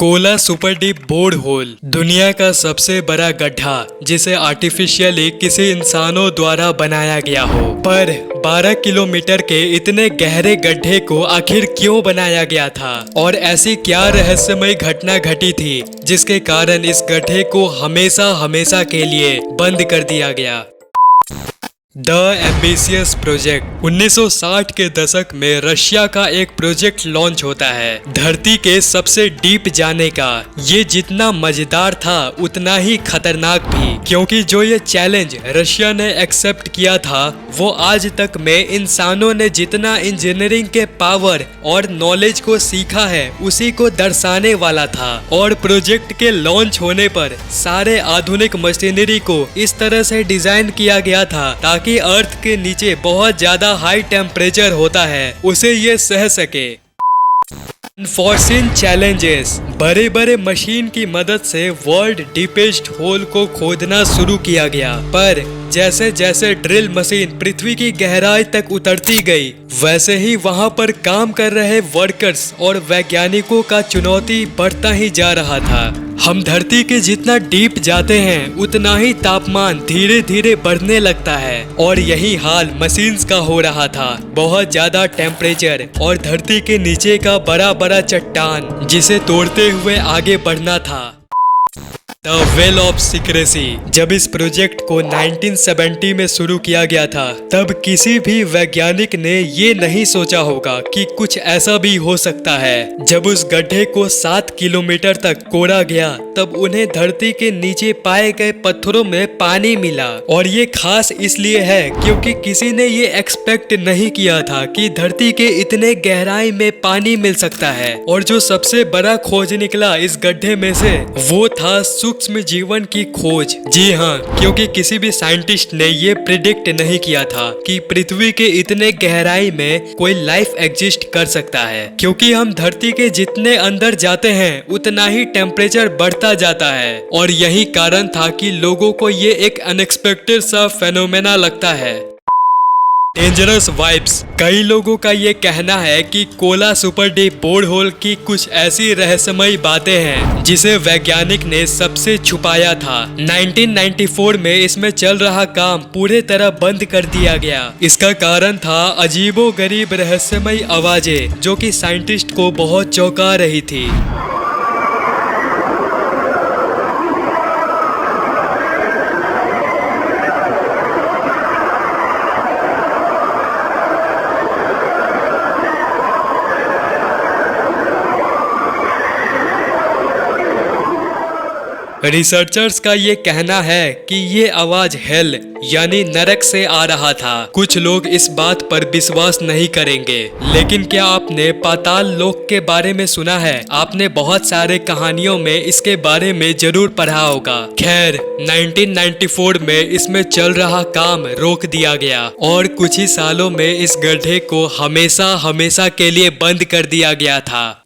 Kola super deep bore hole दुनिया का सबसे बड़ा गड्ढा जिसे आर्टिफिशियली किसी इंसानों द्वारा बनाया गया हो। पर 12 किलोमीटर के इतने गहरे गड्ढे को आखिर क्यों बनाया गया था और ऐसी क्या रहस्यमय घटना घटी थी जिसके कारण इस गड्ढे को हमेशा हमेशा के लिए बंद कर दिया गया। द एम्बिशियस प्रोजेक्ट 1960 के दशक में रशिया का एक प्रोजेक्ट लॉन्च होता है धरती के सबसे डीप जाने का। ये जितना मजेदार था उतना ही खतरनाक भी, क्योंकि जो ये चैलेंज रशिया ने एक्सेप्ट किया था वो आज तक में इंसानों ने जितना इंजीनियरिंग के पावर और नॉलेज को सीखा है उसी को दर्शाने वाला था। और प्रोजेक्ट के लॉन्च होने पर सारे आधुनिक मशीनरी को इस तरह से डिजाइन किया गया था ताकि अर्थ के नीचे बहुत ज्यादा हाई टेम्परेचर होता है उसे ये सह सके। Unforeseen challenges. बड़े बड़े मशीन की मदद से वर्ल्ड डीपेस्ट होल को खोदना शुरू किया गया, पर जैसे जैसे ड्रिल मशीन पृथ्वी की गहराई तक उतरती गई वैसे ही वहां पर काम कर रहे वर्कर्स और वैज्ञानिकों का चुनौती बढ़ता ही जा रहा था। हम धरती के जितना डीप जाते हैं उतना ही तापमान धीरे धीरे बढ़ने लगता है और यही हाल मशीन्स का हो रहा था। बहुत ज्यादा टेम्परेचर और धरती के नीचे का बड़ा बड़ा चट्टान जिसे तोड़ते हुए आगे बढ़ना था। The well of secrecy. जब इस प्रोजेक्ट को 1970 में शुरू किया गया था तब किसी भी वैज्ञानिक ने ये नहीं सोचा होगा कि कुछ ऐसा भी हो सकता है। जब उस गड्ढे को 7 किलोमीटर तक कोड़ा गया तब उन्हें धरती के नीचे पाए गए पत्थरों में पानी मिला। और ये खास इसलिए है क्योंकि किसी ने ये एक्सपेक्ट नहीं किया था कि धरती के इतने गहराई में पानी मिल सकता है। और जो सबसे बड़ा खोज निकला इस गड्ढे में से वो था सूक्ष्म जीवन की खोज। जी हाँ, क्योंकि किसी भी साइंटिस्ट ने ये प्रिडिक्ट नहीं किया था कि पृथ्वी के इतने गहराई में कोई लाइफ एग्जिस्ट कर सकता है। क्योंकि हम धरती के जितने अंदर जाते हैं उतना ही टेम्परेचर बढ़ता जाता है और यही कारण था कि लोगों को ये एक अनएक्सपेक्टेड सा फेनोमेना लगता है। Dangerous vibes. कई लोगों का ये कहना है कि Kola super deep bore hole की कुछ ऐसी रहस्यमयी बातें हैं जिसे वैज्ञानिक ने सबसे छुपाया था। 1994 में इसमें चल रहा काम पूरे तरह बंद कर दिया गया। इसका कारण था अजीबोगरीब रहस्यमयी आवाजें जो कि साइंटिस्ट को बहुत चौंका रही थी। रिसर्चर्स का ये कहना है कि ये आवाज हेल यानी नरक से आ रहा था। कुछ लोग इस बात पर विश्वास नहीं करेंगे, लेकिन क्या आपने पाताल लोक के बारे में सुना है? आपने बहुत सारे कहानियों में इसके बारे में जरूर पढ़ा होगा। खैर 1994 में इसमें चल रहा काम रोक दिया गया और कुछ ही सालों में इस गड्ढे को हमेशा हमेशा के लिए बंद कर दिया गया था।